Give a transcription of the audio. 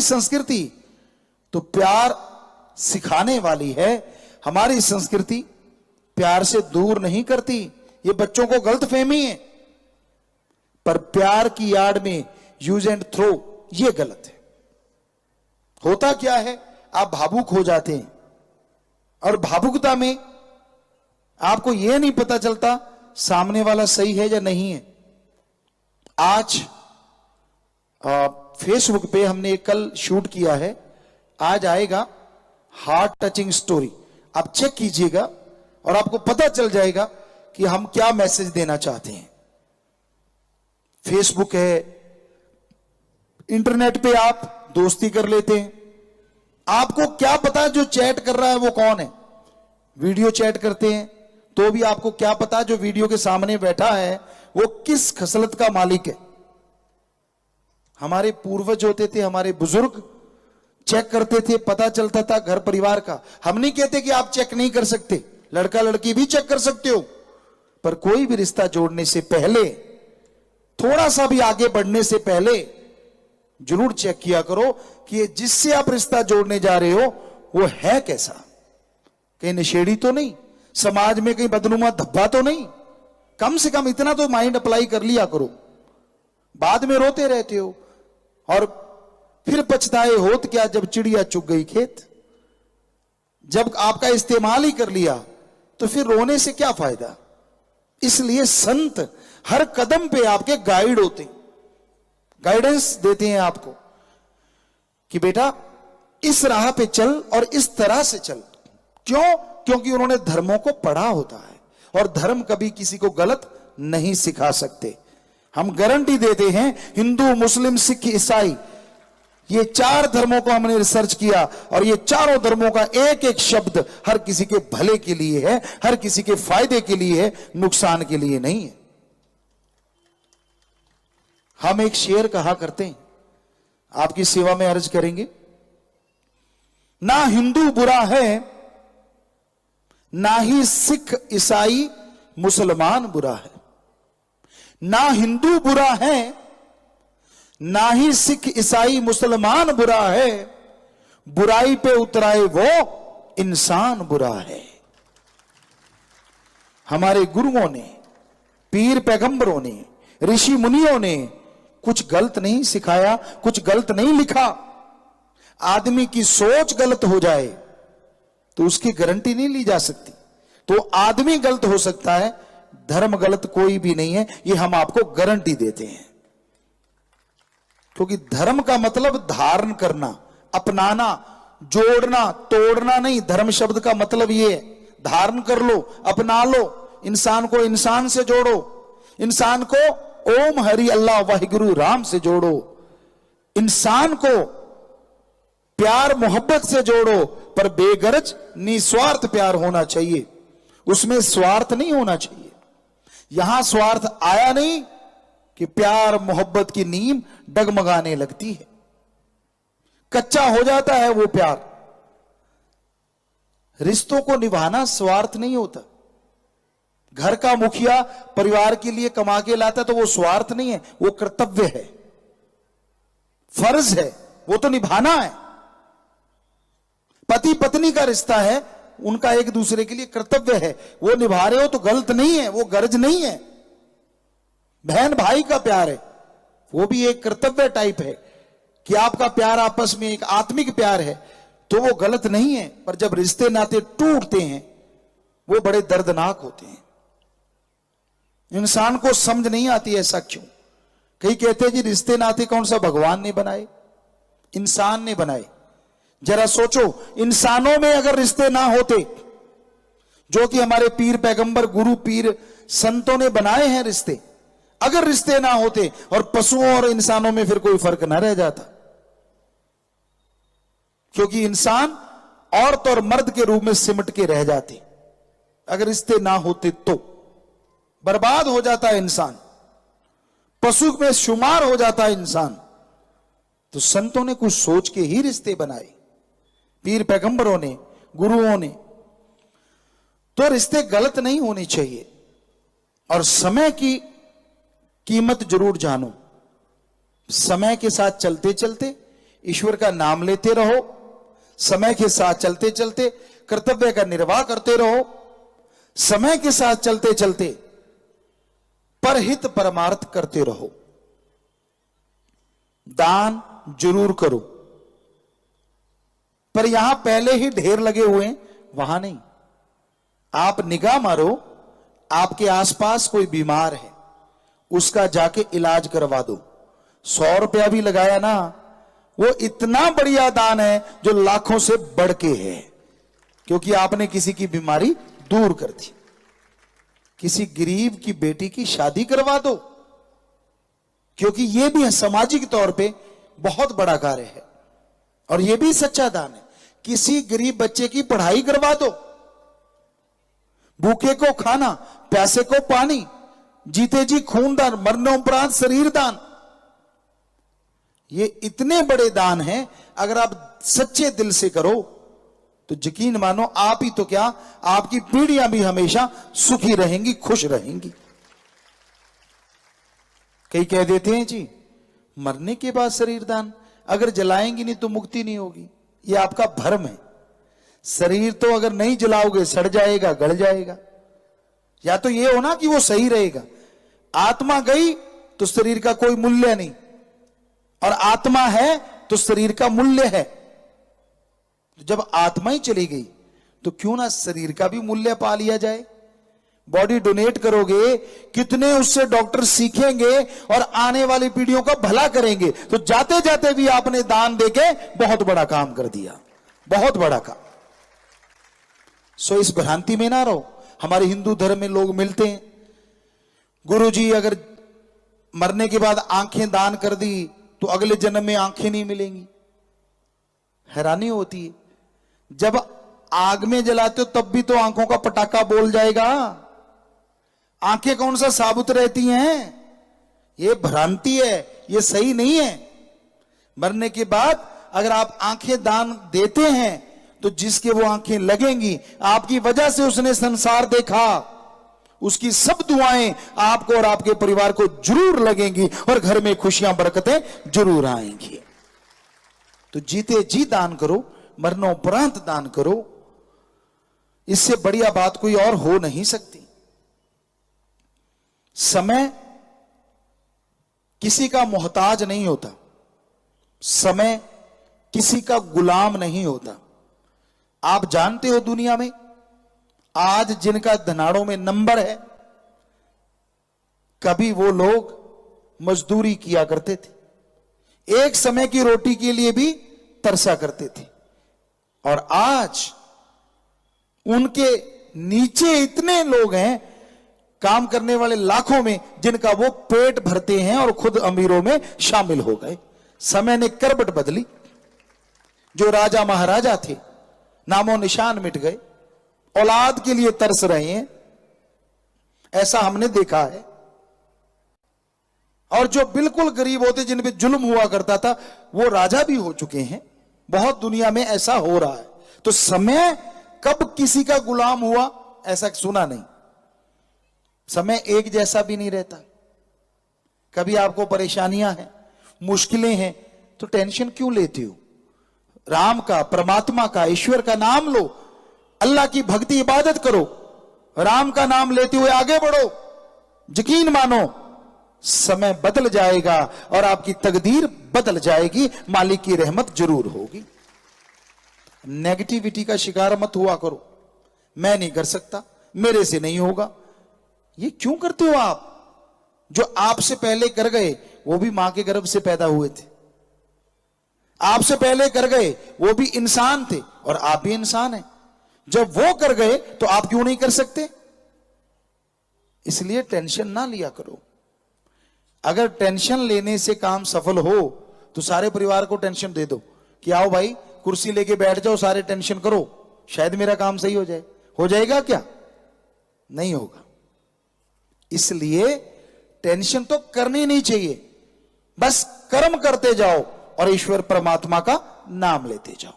संस्कृति तो प्यार सिखाने वाली है। हमारी संस्कृति प्यार से दूर नहीं करती। ये बच्चों को गलतफहमी है, पर प्यार की आड़ में यूज एंड थ्रो ये गलत है। होता क्या है, आप भावुक हो जाते हैं और भावुकता में आपको यह नहीं पता चलता सामने वाला सही है या नहीं है। आज फेसबुक पे हमने एक कल शूट किया है, आज आएगा हार्ट टचिंग स्टोरी। आप चेक कीजिएगा और आपको पता चल जाएगा कि हम क्या मैसेज देना चाहते हैं। फेसबुक है, इंटरनेट पे आप दोस्ती कर लेते हैं, आपको क्या पता जो चैट कर रहा है वो कौन है। वीडियो चैट करते हैं तो भी आपको क्या पता जो वीडियो के सामने बैठा है वो किस खसलत का मालिक है। हमारे पूर्वज होते थे, हमारे बुजुर्ग चेक करते थे, पता चलता था घर परिवार का। हम नहीं कहते कि आप चेक नहीं कर सकते, लड़का लड़की भी चेक कर सकते हो, पर कोई भी रिश्ता जोड़ने से पहले, थोड़ा सा भी आगे बढ़ने से पहले जरूर चेक किया करो कि जिससे आप रिश्ता जोड़ने जा रहे हो वो है कैसा। कहीं नशेड़ी तो नहीं, समाज में कहीं बदनुमा धब्बा तो नहीं। कम से कम इतना तो माइंड अप्लाई कर लिया करो। बाद में रोते रहते हो और फिर पछताए होत क्या जब चिड़िया चुग गई खेत। जब आपका इस्तेमाल ही कर लिया तो फिर रोने से क्या फायदा। इसलिए संत हर कदम पे आपके गाइड होते हैं, गाइडेंस देते हैं आपको कि बेटा इस राह पे चल और इस तरह से चल। क्यों? क्योंकि उन्होंने धर्मों को पढ़ा होता है और धर्म कभी किसी को गलत नहीं सिखा सकते। हम गारंटी देते हैं, हिंदू, मुस्लिम, सिख, ईसाई, ये 4 धर्मों को हमने रिसर्च किया और ये चारों धर्मों का एक एक शब्द हर किसी के भले के लिए है, हर किसी के फायदे के लिए है, नुकसान के लिए नहीं है। हम एक शेर कहा करते हैं, आपकी सेवा में अर्ज करेंगे। ना हिंदू बुरा है, ना ही सिख, ईसाई, मुसलमान बुरा है। ना हिंदू बुरा है, ना ही सिख, ईसाई, मुसलमान बुरा है। बुराई पे उतराए वो इंसान बुरा है। हमारे गुरुओं ने, पीर पैगंबरों ने, ऋषि मुनियों ने कुछ गलत नहीं सिखाया, कुछ गलत नहीं लिखा। आदमी की सोच गलत हो जाए तो उसकी गारंटी नहीं ली जा सकती। तो आदमी गलत हो सकता है, धर्म गलत कोई भी नहीं है, ये हम आपको गारंटी देते हैं। क्योंकि धर्म का मतलब धारण करना, अपनाना, जोड़ना, तोड़ना नहीं। धर्म शब्द का मतलब ये है, धारण कर लो, अपना लो, इंसान को इंसान से जोड़ो, इंसान को ओम हरि अल्लाह वाहिगुरु राम से जोड़ो, इंसान को प्यार मोहब्बत से जोड़ो, पर बेगरज निस्वार्थ प्यार होना चाहिए, उसमें स्वार्थ नहीं होना चाहिए। यहां स्वार्थ आया नहीं कि प्यार मोहब्बत की नींव डगमगाने लगती है, कच्चा हो जाता है वो प्यार। रिश्तों को निभाना स्वार्थ नहीं होता। घर का मुखिया परिवार के लिए कमा के लाता तो वो स्वार्थ नहीं है, वो कर्तव्य है, फर्ज है, वो तो निभाना है। पति पत्नी का रिश्ता है, उनका एक दूसरे के लिए कर्तव्य है, वो निभा रहे हो तो गलत नहीं है, वो गर्ज नहीं है। बहन भाई का प्यार है, वो भी एक कर्तव्य टाइप है कि आपका प्यार आपस में एक आत्मिक प्यार है, तो वो गलत नहीं है। पर जब रिश्ते नाते टूटते हैं वो बड़े दर्दनाक होते हैं। इंसान को समझ नहीं आती ऐसा क्यों। कई कहते हैं जी रिश्ते नाते कौन सा भगवान ने बनाए, इंसान ने बनाए। जरा सोचो, इंसानों में अगर रिश्ते ना होते, जो कि हमारे पीर पैगंबर गुरु पीर संतों ने बनाए हैं रिश्ते, अगर रिश्ते ना होते और पशुओं और इंसानों में फिर कोई फर्क ना रह जाता। क्योंकि इंसान औरत और मर्द के रूप में सिमट के रह जाते। अगर रिश्ते ना होते तो बर्बाद हो जाता है इंसान, पशु में शुमार हो जाता है इंसान। तो संतों ने कुछ सोच के ही रिश्ते बनाए, पीर पैगंबरों ने, गुरुओं ने। तो रिश्ते गलत नहीं होने चाहिए। और समय की कीमत जरूर जानो। समय के साथ चलते चलते ईश्वर का नाम लेते रहो, समय के साथ चलते चलते कर्तव्य का निर्वाह करते रहो, समय के साथ चलते चलते परहित परमार्थ करते रहो। दान जरूर करो, पर यहां पहले ही ढेर लगे हुए हैं, वहां नहीं। आप निगाह मारो, आपके आसपास कोई बीमार है, उसका जाके इलाज करवा दो। 100 रुपया भी लगाया ना, वो इतना बढ़िया दान है जो लाखों से बढ़ के है, क्योंकि आपने किसी की बीमारी दूर कर दी। किसी गरीब की बेटी की शादी करवा दो, क्योंकि यह भी सामाजिक तौर पे बहुत बड़ा कार्य है और यह भी सच्चा दान है। किसी गरीब बच्चे की पढ़ाई करवा दो, भूखे को खाना, प्यासे को पानी, जीते जी खूनदान, मरणोपरांत शरीर दान। ये इतने बड़े दान हैं, अगर आप सच्चे दिल से करो तो यकीन मानो आप ही तो क्या, आपकी पीढ़ियां भी हमेशा सुखी रहेंगी, खुश रहेंगी। कई कह देते हैं जी मरने के बाद शरीर दान, अगर जलाएंगी नहीं तो मुक्ति नहीं होगी। यह आपका भ्रम है। शरीर तो अगर नहीं जलाओगे सड़ जाएगा, गल जाएगा। या तो यह होना कि वो सही रहेगा। आत्मा गई तो शरीर का कोई मूल्य नहीं, और आत्मा है तो शरीर का मूल्य है। जब आत्मा ही चली गई तो क्यों ना शरीर का भी मूल्य पा लिया जाए। बॉडी डोनेट करोगे, कितने उससे डॉक्टर सीखेंगे और आने वाली पीढ़ियों का भला करेंगे। तो जाते जाते भी आपने दान देके बहुत बड़ा काम कर दिया, बहुत बड़ा काम। सो इस भ्रांति में ना रहो। हमारे हिंदू धर्म में लोग मिलते हैं, गुरुजी अगर मरने के बाद आंखें दान कर दी तो अगले जन्म में आंखें नहीं मिलेंगी। हैरानी होती है, जब आग में जलाते हो तब भी तो आंखों का पटाखा बोल जाएगा। आंखें कौन सा साबुत रहती हैं? ये भ्रांति है, ये सही नहीं है। मरने के बाद अगर आप आंखें दान देते हैं तो जिसके वो आंखें लगेंगी, आपकी वजह से उसने संसार देखा, उसकी सब दुआएं आपको और आपके परिवार को जरूर लगेंगी और घर में खुशियां बरकतें जरूर आएंगी। तो जीते जी दान करो, मरणोपरांत दान करो। इससे बढ़िया बात कोई और हो नहीं सकती। समय किसी का मोहताज नहीं होता, समय किसी का गुलाम नहीं होता। आप जानते हो दुनिया में आज जिनका धनाड़ों में नंबर है, कभी वो लोग मजदूरी किया करते थे, एक समय की रोटी के लिए भी तरसा करते थे, और आज उनके नीचे इतने लोग हैं, काम करने वाले लाखों में, जिनका वो पेट भरते हैं और खुद अमीरों में शामिल हो गए। समय ने करवट बदली। जो राजा महाराजा थे नामो निशान मिट गए, औलाद के लिए तरस रहे हैं, ऐसा हमने देखा है। और जो बिल्कुल गरीब होते, जिन पे जुल्म हुआ करता था, वो राजा भी हो चुके हैं। बहुत दुनिया में ऐसा हो रहा है। तो समय कब किसी का गुलाम हुआ ऐसा सुना नहीं। समय एक जैसा भी नहीं रहता। कभी आपको परेशानियां हैं, मुश्किलें हैं, तो टेंशन क्यों लेते हो? राम का, परमात्मा का, ईश्वर का नाम लो, अल्लाह की भक्ति इबादत करो, राम का नाम लेते हुए आगे बढ़ो। यकीन मानो समय बदल जाएगा और आपकी तकदीर बदल जाएगी। मालिक की रहमत जरूर होगी। नेगेटिविटी का शिकार मत हुआ करो। मैं नहीं कर सकता, मेरे से नहीं होगा। ये क्यों करते हो आप? जो आपसे पहले कर गए वो भी मां के गर्भ से पैदा हुए थे, आपसे पहले कर गए वो भी इंसान थे और आप भी इंसान हैं। जब वो कर गए तो आप क्यों नहीं कर सकते? इसलिए टेंशन ना लिया करो। अगर टेंशन लेने से काम सफल हो तो सारे परिवार को टेंशन दे दो कि आओ भाई कुर्सी लेके बैठ जाओ, सारे टेंशन करो, शायद मेरा काम सही हो जाए। हो जाएगा क्या? नहीं होगा। इसलिए टेंशन तो करनी नहीं चाहिए, बस कर्म करते जाओ और ईश्वर परमात्मा का नाम लेते जाओ।